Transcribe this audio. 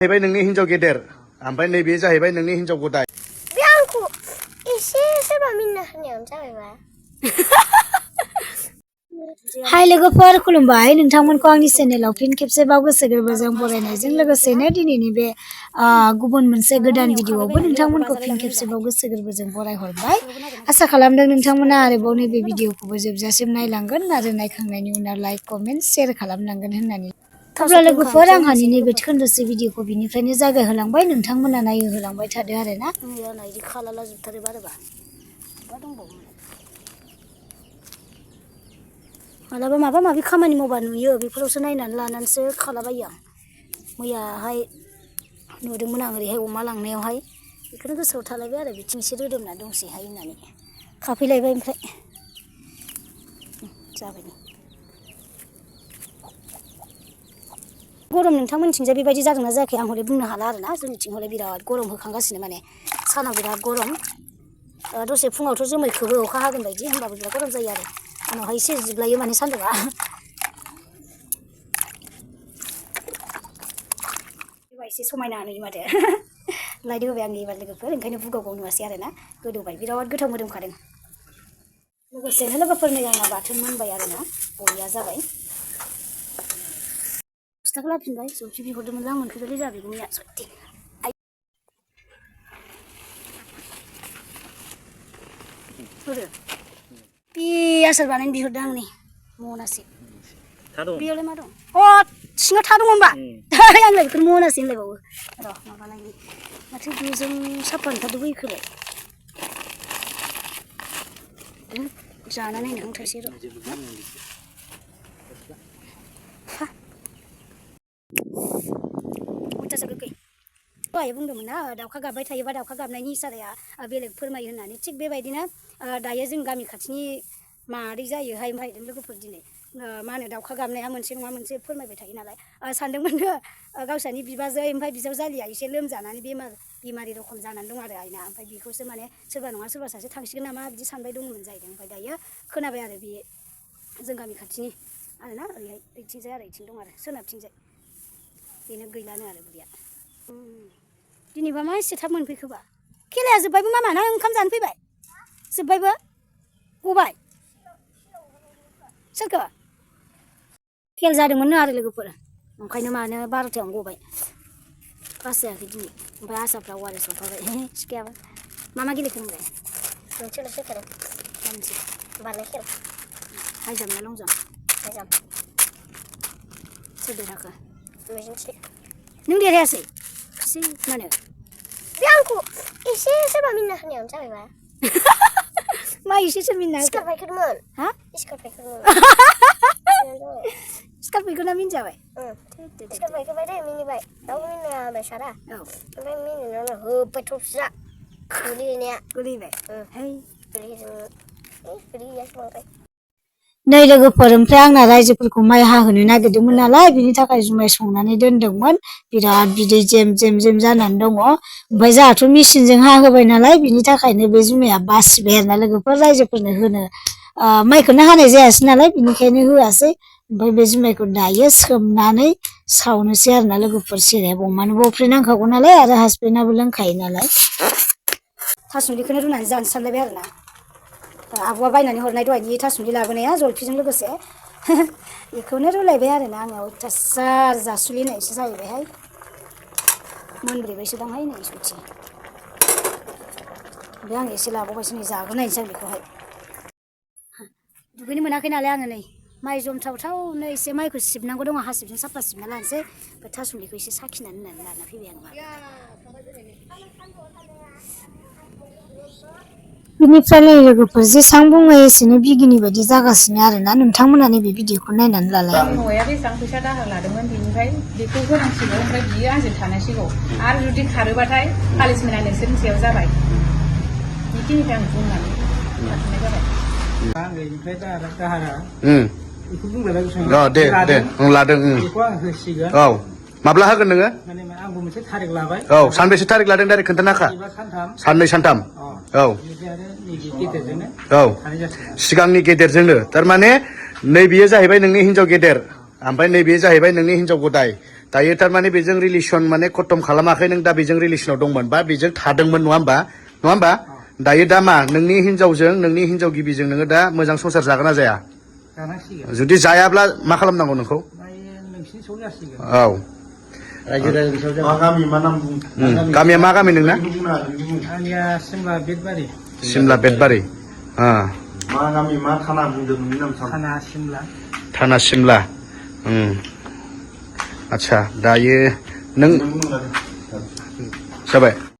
जाहैबाय नोंनि हिनजाव गेदेर ओमफ्राय नैबे जाहैबाय नोंनि हिनजाव गदाय बे आंखौ एसे सोरबा मिनिना होनायावनो जाबायबा हाय लोगोफोर खुलुमबाय नोंथांमोनखौ आंनि चेनेलाव फिन खेबसेबाव गोसो गोरबोजों बरायनायजों लोगोसेनो दिनैनि बे गुबुन मोनसे गोदान भिडिअआवबो नोंथांमोनखौ फिन खेबसेबाव गोसो गोरबोजों बरायहरबाय आसा खालामदों नोंथांमोना आरोबाव नैबे भिडिअखौबो जोबजासिम नायलांगोन आरो नायखांनायनि उनाव लाइक कमेन्ट शेयार खालामनांगोन होननानै अब्ला लोगोफोर आंहानि नैबे खोन्दोसे भिडिअखौ बिनिफ्रायनो जागायहोलांबाय नोंथांमोना नायहोलांबाय थादो आरोना इदि खालाला जोबथारो बारबा मा दंबावो मालाबा माबा माबि खामानि मावबा नुयो बेफोरावसो नायनानै लानानैसो खालाबायो आं मैयाहाय नुदोंमोन आं ओरैहाय अमा लांनायावहाय बेखौनो गोसोआव थालायबाय आरो बिथिंसे रोदोमना दंसैहाय होननानै खाफैलायबाय ओमफ्राय जाबाय गरम नोंथांमोनथिंजाय बेबायदि जादोंना जायाखै आं हले बुंनो हाला आरोना जोंनिथिं हले बिराद गरम होखांगासिनो माने सानाव बिराद गरम दसे फुङावथ' जोमै खोबो अखा हागोन बायदि होमबाबो बिराद गरम जायो आरो उनावहाय एसे जिब्लायो माने सान्दुंआ एसे समायना नुयो माथो लाइट होबाय आंनि एबार लोगोफोर ओंखायनो बुगावगाव नुवासै आरोना गोदौबाय बिराद गोथाव मोदोमखादों लोगोसेनो लोगोफोरनो आंना बाथोन मोनबाय आरोना बरिया जाबाय फिथाखौ लाफिनबाय जलफि बिहरदोंमोन आं मोनफैबायलै जोंहा बिगुमैया सयथि बे आसार बानायनो बिहरदों आंनि मनासे बेयावलाय मा दं अ सिङाव था दङ होमबा आंलाय बेखौ मनासे होनलायबावो र' माबानायनि माथो बेजों साफा ओंखारदों बैखौलाय जाना नायनो आं थाइसे र' अयथासार गोखै दहाय बुंदोंमोन ना दाउखा गाबबाय थायोबा दाउखा गाबनायनि इसाराया बेलेग फोरमायो होननानै थिग बेबायदिनो दायो जों गामि खाथिनि मादै जायोहाय ओमफ्राय लोगोफोर दिनै मा होनो दाउखा गाबनाया मोनसे नङा मोनसे फोरमायबाय थायो नालाय सानदोंमोननो गावसानि बिबाजै ओमफ्राय बिजावजालिया एसे लोमजानानै बेमारि रखम जानानै दं आरो आइना ओमफ्राय बेखौसो माने सोरबा नङा सोरबा सासे थांसिगोन नामा बिदि सानबाय दंमोन जाहैदों ओमफ्राय दायो खोनाबाय आरो बे जों गामि खाथिनि आरोना ओरैहाय ओइथिंजाय आरो ओइथिं दं आरो सोनाबथिंजाय बेनो गैलानो आरो बुरिया दिनैबा मा एसे थाब मोनफैखोबा खेलाया जोब्बायबो मामा ना ओंखाम जानो फैबाय जोब्बायबो गबाय सोरखौ खेल जादोंमोननो आरो लोगोफोर ओंखायनो मानो 12थायावनो गबाय क्लास जायाखै दिनै ओमफ्राय आसाफ्रा वारेस हरफाबाय सिखायाबो मा गेलेखो नोंलाय मोनसेल' फैखादों मोनसे बारनाय खेल हाइजाम ना लं जाम्प हाइजाम सोर देरहाखो मिजिंथि नों देरहायासै मानो बे आंखौ एसे सोरबा मिनिना होनायावनो जाबायबा मा एसे सोर मिनिना स्कार्ट फायखोदोंमोन हा स्कार्ट फायखोदोंमोन स्कार्ट फायखोना मिनिजाबाय स्कार्ट फायखोबाय दे मिनिबाय दाउ मिनिबाय सारा औ ओमफ्राय मिनिनायावनो होबाय थफिया गोलैबाय है गोलैहैयासै बांद्राय नै लोगोफोर ओमफ्राय आंना रायजोफोरखौ माइ हाहोनो नागिरदोंमोन नालाय बिनि थाखाय जुमाय संनानै दोनदोंमोन बिराद बिदै जेम जेम जेम जानानै दङ ओमफ्राय जोंहाथ' मेचिनजों हाहोबाय नालाय बिनि थाखायनो बे जुमाया बासिबाय आरोना लोगोफोर रायजोफोरनो होनो माइखौनो हानाय जायासै नालाय बिनिखायनो होआसै ओमफ्राय बे जुमायखौ दायो सोमनानै सावनोसै आरोना लोगोफोर सेरेब अमानोबो अफ्रि नांखागौ नालाय आरो हासबेन्डआबो लोंखायो नालाय थासुमलिखौनो रुनानै जानो सानलायबाय आरोना आब'आ बायनानै हरनाय दहायनि थासुमलि लाबोनाया जलफिजों लोगोसे बेखौनो रुलायबाय आरोना आङो अयथासार जासुलिनायसो जाहैबायहाय मोनब्रैबायसो दांहाय नै सयथि ओमफ्राय आं एसे लाबावबायसो नै जाग्रोनायसै आं बेखौहाय दुगैनो मोनाखै नालाय आङो नै माइ जमथावथावनो एसे माइखौ सिबनांगौ दङ हासिबजों साफा सिबना लानोसै ओमफ्राय थासुमलिखौ एसे साखिनानै होननानै लाना फैबाय आं बिनिफ्राय नै लोगोफोर जेसां बुङो एसेनो बिगिनि बायदि जागासिनो आरोना नोंथांमोना नैबे भिडिअखौ नायनानै लालाय हौवाया बेसेबां फैसा दाहार लादोंमोन बेनिफ्राय बेखौ होनांसिगौ ओमफ्राय बियो आंजों थानांसिगौ आरो जुदि खारोबाथाय पानिसमेन्टआ नोंसोरनि सायाव जाबाय बेखिनिखौ आं बुंनानै लाखिनाय जाबाय आंनिफ्राय दाहारा बेखौ बुंबाय दे लादों बेखौ आं होसिगोन औ माब्ला होगोन नोङो माने आंबो मोनसे थारिख लाबाय औ सानबेसे थारिख लादों डाइरेक्ट खोन्थाना होखा साननै सानथाम औ औ सिगांनि गेदेरजोंनो थारमाने नैबेयो जाहैबाय नोंनि हिनजाव गेदेर ओमफ्राय नैबे जाहैबाय नोंनि हिनजाव गदाय दायो थारमाने बेजों रिलेसन माने खतम खालामाखै नों दा बेजों रिलेसनाव दंमोन बा बेजों थादोंमोन नङा होमबा दायो दा मा नोंनि हिनजावजों नोंनि हिनजाव गिबिजों नोङो दा मोजां संसार जागोन ना जाया जानांसिगोन जुदि जायाब्ला मा खालामनांगौ नोंखौ नोंसिनि सौ जासिगोन औ रायजो राजानि मा गामि मा नाम बुं गामिया मा गामि नोंना आंनिया सिमला बेदबारि सिमला बेदबारि मा गामि मा थाना बुंदों नोंनि नाम थाना सिमला थाना सिमला आच्छा दायो नों जाबाय